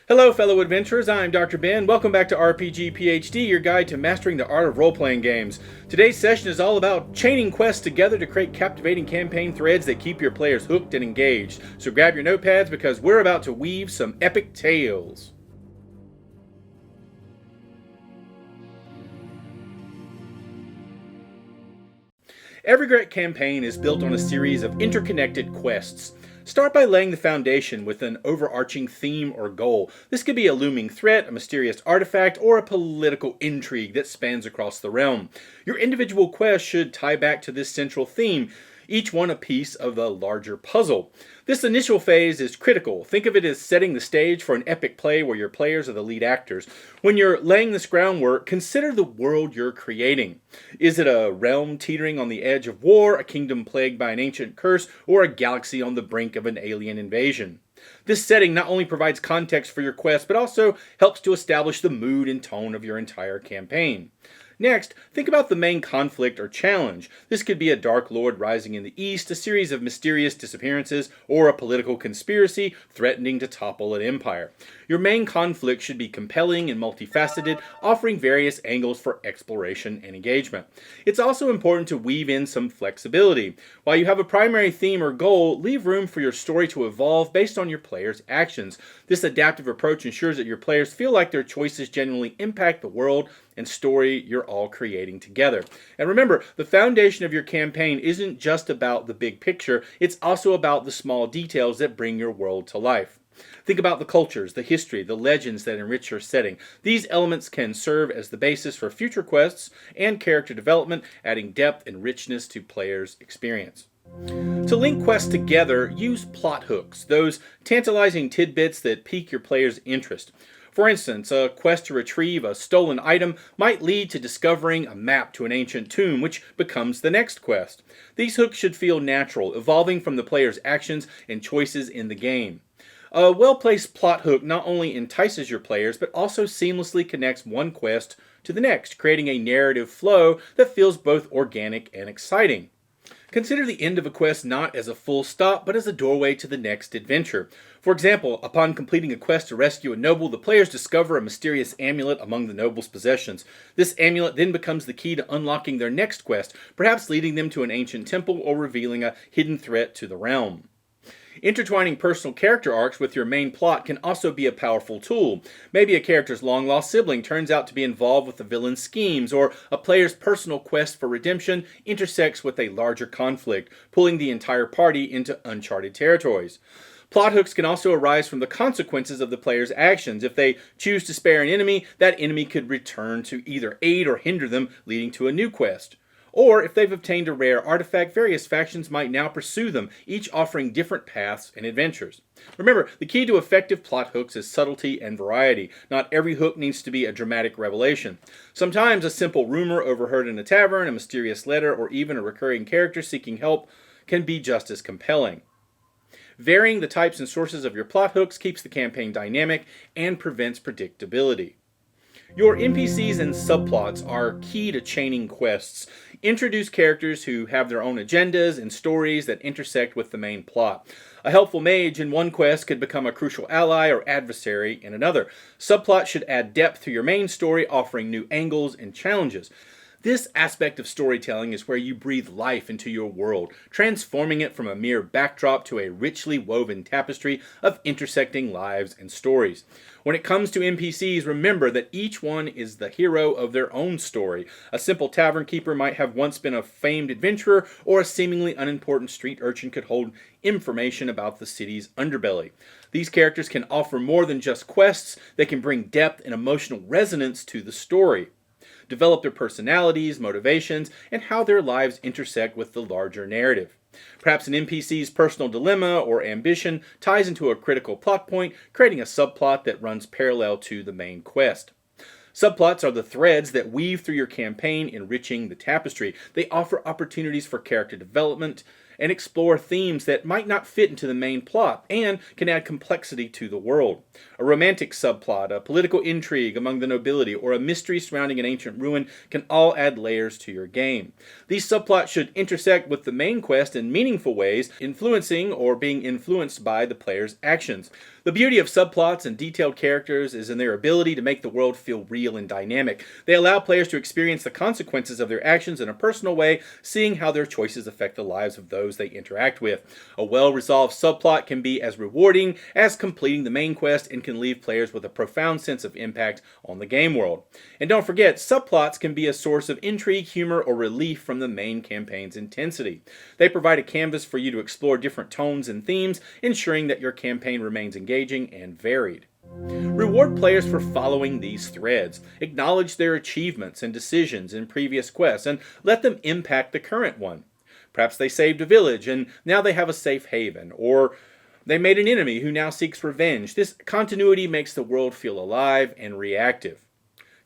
Hello, fellow adventurers. I'm Dr. Ben. Welcome back to RPG PhD, your guide to mastering the art of role-playing games. Today's session is all about chaining quests together to create captivating campaign threads that keep your players hooked and engaged. So grab your notepads because we're about to weave some epic tales. Every great campaign is built on a series of interconnected quests. Start by laying the foundation with an overarching theme or goal. This could be a looming threat, a mysterious artifact, or a political intrigue that spans across the realm. Your individual quests should tie back to this central theme, each one a piece of a larger puzzle. This initial phase is critical. Think of it as setting the stage for an epic play where your players are the lead actors. When you're laying this groundwork, consider the world you're creating. Is it a realm teetering on the edge of war, a kingdom plagued by an ancient curse, or a galaxy on the brink of an alien invasion? This setting not only provides context for your quest, but also helps to establish the mood and tone of your entire campaign. Next, think about the main conflict or challenge. This could be a Dark Lord rising in the east, a series of mysterious disappearances, or a political conspiracy threatening to topple an empire. Your main conflict should be compelling and multifaceted, offering various angles for exploration and engagement. It's also important to weave in some flexibility. While you have a primary theme or goal, leave room for your story to evolve based on your players' actions. This adaptive approach ensures that your players feel like their choices genuinely impact the world and story you're all creating together. And remember, the foundation of your campaign isn't just about the big picture, it's also about the small details that bring your world to life. Think about the cultures, the history, the legends that enrich your setting. These elements can serve as the basis for future quests and character development, adding depth and richness to players' experience. To link quests together, use plot hooks, those tantalizing tidbits that pique your players' interest. For instance, a quest to retrieve a stolen item might lead to discovering a map to an ancient tomb, which becomes the next quest. These hooks should feel natural, evolving from the player's actions and choices in the game. A well-placed plot hook not only entices your players, but also seamlessly connects one quest to the next, creating a narrative flow that feels both organic and exciting. Consider the end of a quest not as a full stop, but as a doorway to the next adventure. For example, upon completing a quest to rescue a noble, the players discover a mysterious amulet among the noble's possessions. This amulet then becomes the key to unlocking their next quest, perhaps leading them to an ancient temple or revealing a hidden threat to the realm. Intertwining personal character arcs with your main plot can also be a powerful tool. Maybe a character's long-lost sibling turns out to be involved with the villain's schemes, or a player's personal quest for redemption intersects with a larger conflict, pulling the entire party into uncharted territories. Plot hooks can also arise from the consequences of the player's actions. If they choose to spare an enemy, that enemy could return to either aid or hinder them, leading to a new quest. Or, if they've obtained a rare artifact, various factions might now pursue them, each offering different paths and adventures. Remember, the key to effective plot hooks is subtlety and variety. Not every hook needs to be a dramatic revelation. Sometimes a simple rumor overheard in a tavern, a mysterious letter, or even a recurring character seeking help can be just as compelling. Varying the types and sources of your plot hooks keeps the campaign dynamic and prevents predictability. Your NPCs and subplots are key to chaining quests. Introduce characters who have their own agendas and stories that intersect with the main plot. A helpful mage in one quest could become a crucial ally or adversary in another. Subplots should add depth to your main story, offering new angles and challenges. This aspect of storytelling is where you breathe life into your world, transforming it from a mere backdrop to a richly woven tapestry of intersecting lives and stories. When it comes to NPCs, remember that each one is the hero of their own story. A simple tavern keeper might have once been a famed adventurer, or a seemingly unimportant street urchin could hold information about the city's underbelly. These characters can offer more than just quests, they can bring depth and emotional resonance to the story. Develop their personalities, motivations, and how their lives intersect with the larger narrative. Perhaps an NPC's personal dilemma or ambition ties into a critical plot point, creating a subplot that runs parallel to the main quest. Subplots are the threads that weave through your campaign, enriching the tapestry. They offer opportunities for character development and explore themes that might not fit into the main plot and can add complexity to the world. A romantic subplot, a political intrigue among the nobility, or a mystery surrounding an ancient ruin can all add layers to your game. These subplots should intersect with the main quest in meaningful ways, influencing or being influenced by the player's actions. The beauty of subplots and detailed characters is in their ability to make the world feel real and dynamic. They allow players to experience the consequences of their actions in a personal way, seeing how their choices affect the lives of those they interact with. A well-resolved subplot can be as rewarding as completing the main quest and can leave players with a profound sense of impact on the game world. And don't forget, subplots can be a source of intrigue, humor, or relief from the main campaign's intensity. They provide a canvas for you to explore different tones and themes, ensuring that your campaign remains engaging and varied. Reward players for following these threads. Acknowledge their achievements and decisions in previous quests and let them impact the current one. Perhaps they saved a village and now they have a safe haven, or they made an enemy who now seeks revenge. This continuity makes the world feel alive and reactive.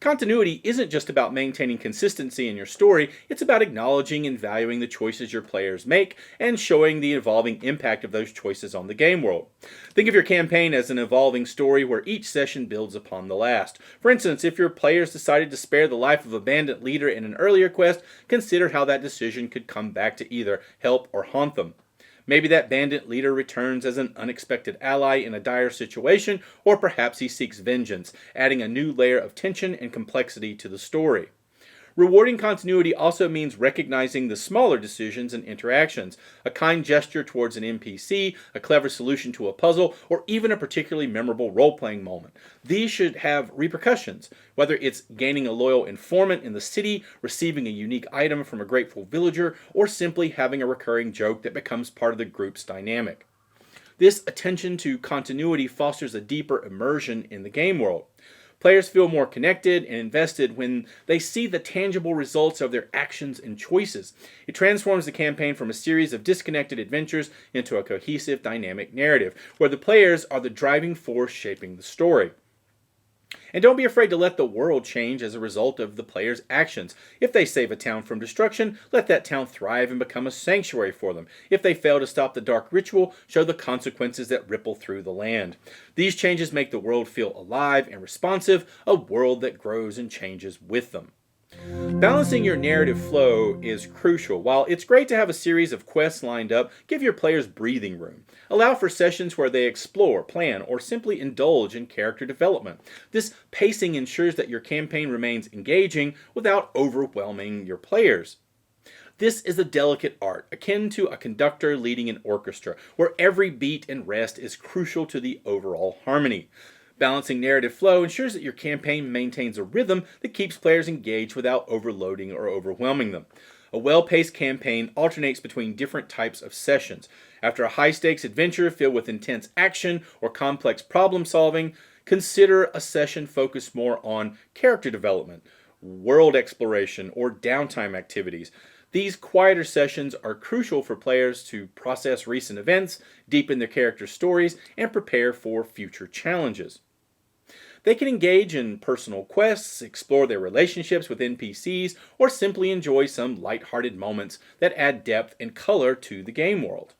Continuity isn't just about maintaining consistency in your story, it's about acknowledging and valuing the choices your players make and showing the evolving impact of those choices on the game world. Think of your campaign as an evolving story where each session builds upon the last. For instance, if your players decided to spare the life of a bandit leader in an earlier quest, consider how that decision could come back to either help or haunt them. Maybe that bandit leader returns as an unexpected ally in a dire situation, or perhaps he seeks vengeance, adding a new layer of tension and complexity to the story. Rewarding continuity also means recognizing the smaller decisions and interactions, a kind gesture towards an NPC, a clever solution to a puzzle, or even a particularly memorable role-playing moment. These should have repercussions, whether it's gaining a loyal informant in the city, receiving a unique item from a grateful villager, or simply having a recurring joke that becomes part of the group's dynamic. This attention to continuity fosters a deeper immersion in the game world. Players feel more connected and invested when they see the tangible results of their actions and choices. It transforms the campaign from a series of disconnected adventures into a cohesive, dynamic narrative, where the players are the driving force shaping the story. And don't be afraid to let the world change as a result of the player's actions. If they save a town from destruction, let that town thrive and become a sanctuary for them. If they fail to stop the dark ritual, show the consequences that ripple through the land. These changes make the world feel alive and responsive, a world that grows and changes with them. Balancing your narrative flow is crucial. While it's great to have a series of quests lined up, give your players breathing room. Allow for sessions where they explore, plan, or simply indulge in character development. This pacing ensures that your campaign remains engaging without overwhelming your players. This is a delicate art, akin to a conductor leading an orchestra, where every beat and rest is crucial to the overall harmony. Balancing narrative flow ensures that your campaign maintains a rhythm that keeps players engaged without overloading or overwhelming them. A well-paced campaign alternates between different types of sessions. After a high-stakes adventure filled with intense action or complex problem-solving, consider a session focused more on character development, world exploration, or downtime activities. These quieter sessions are crucial for players to process recent events, deepen their character stories, and prepare for future challenges. They can engage in personal quests, explore their relationships with NPCs, or simply enjoy some lighthearted moments that add depth and color to the game world.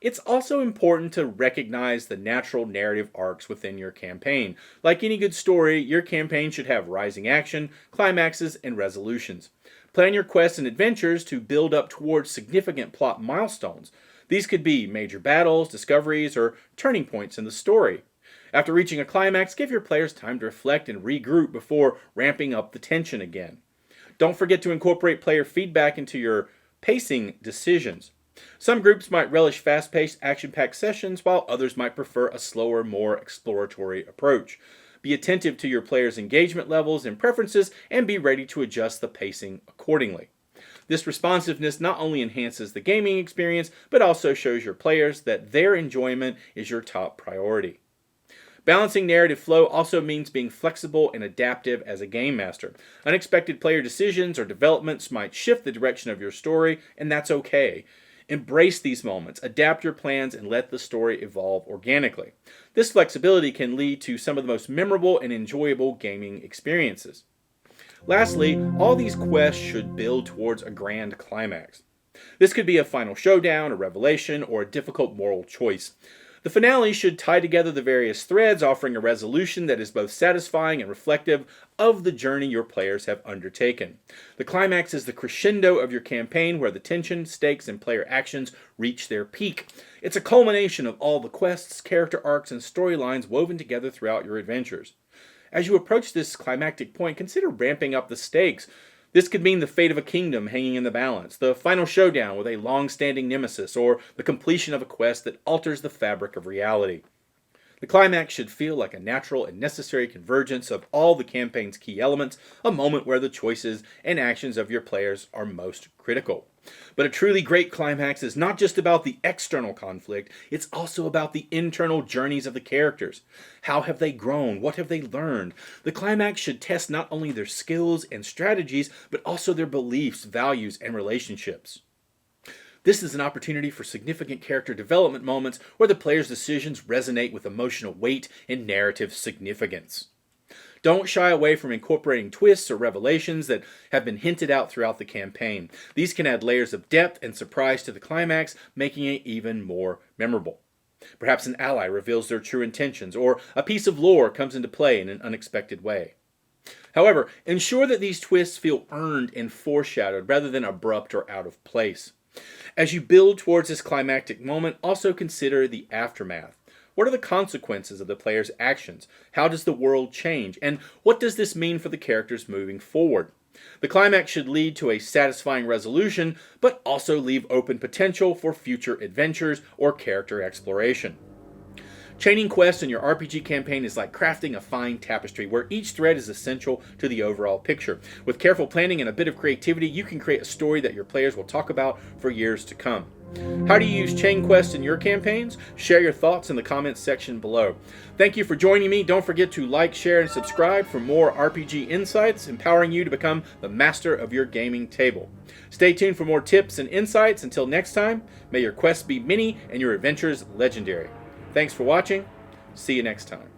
It's also important to recognize the natural narrative arcs within your campaign. Like any good story, your campaign should have rising action, climaxes, and resolutions. Plan your quests and adventures to build up towards significant plot milestones. These could be major battles, discoveries, or turning points in the story. After reaching a climax, give your players time to reflect and regroup before ramping up the tension again. Don't forget to incorporate player feedback into your pacing decisions. Some groups might relish fast-paced, action-packed sessions, while others might prefer a slower, more exploratory approach. Be attentive to your players' engagement levels and preferences, and be ready to adjust the pacing accordingly. This responsiveness not only enhances the gaming experience, but also shows your players that their enjoyment is your top priority. Balancing narrative flow also means being flexible and adaptive as a game master. Unexpected player decisions or developments might shift the direction of your story, and that's okay. Embrace these moments, adapt your plans, and let the story evolve organically. This flexibility can lead to some of the most memorable and enjoyable gaming experiences. Lastly, all these quests should build towards a grand climax. This could be a final showdown, a revelation, or a difficult moral choice. The finale should tie together the various threads, offering a resolution that is both satisfying and reflective of the journey your players have undertaken. The climax is the crescendo of your campaign where the tension, stakes, and player actions reach their peak. It's a culmination of all the quests, character arcs, and storylines woven together throughout your adventures. As you approach this climactic point, consider ramping up the stakes. This could mean the fate of a kingdom hanging in the balance, the final showdown with a long-standing nemesis, or the completion of a quest that alters the fabric of reality. The climax should feel like a natural and necessary convergence of all the campaign's key elements, a moment where the choices and actions of your players are most critical. But a truly great climax is not just about the external conflict, it's also about the internal journeys of the characters. How have they grown? What have they learned? The climax should test not only their skills and strategies, but also their beliefs, values, and relationships. This is an opportunity for significant character development moments where the player's decisions resonate with emotional weight and narrative significance. Don't shy away from incorporating twists or revelations that have been hinted out throughout the campaign. These can add layers of depth and surprise to the climax, making it even more memorable. Perhaps an ally reveals their true intentions, or a piece of lore comes into play in an unexpected way. However, ensure that these twists feel earned and foreshadowed rather than abrupt or out of place. As you build towards this climactic moment, also consider the aftermath. What are the consequences of the player's actions? How does the world change? And what does this mean for the characters moving forward? The climax should lead to a satisfying resolution, but also leave open potential for future adventures or character exploration. Chaining quests in your RPG campaign is like crafting a fine tapestry where each thread is essential to the overall picture. With careful planning and a bit of creativity, you can create a story that your players will talk about for years to come. How do you use chain quests in your campaigns? Share your thoughts in the comments section below. Thank you for joining me. Don't forget to like, share, and subscribe for more RPG insights, empowering you to become the master of your gaming table. Stay tuned for more tips and insights. Until next time, may your quests be many and your adventures legendary. Thanks for watching. See you next time.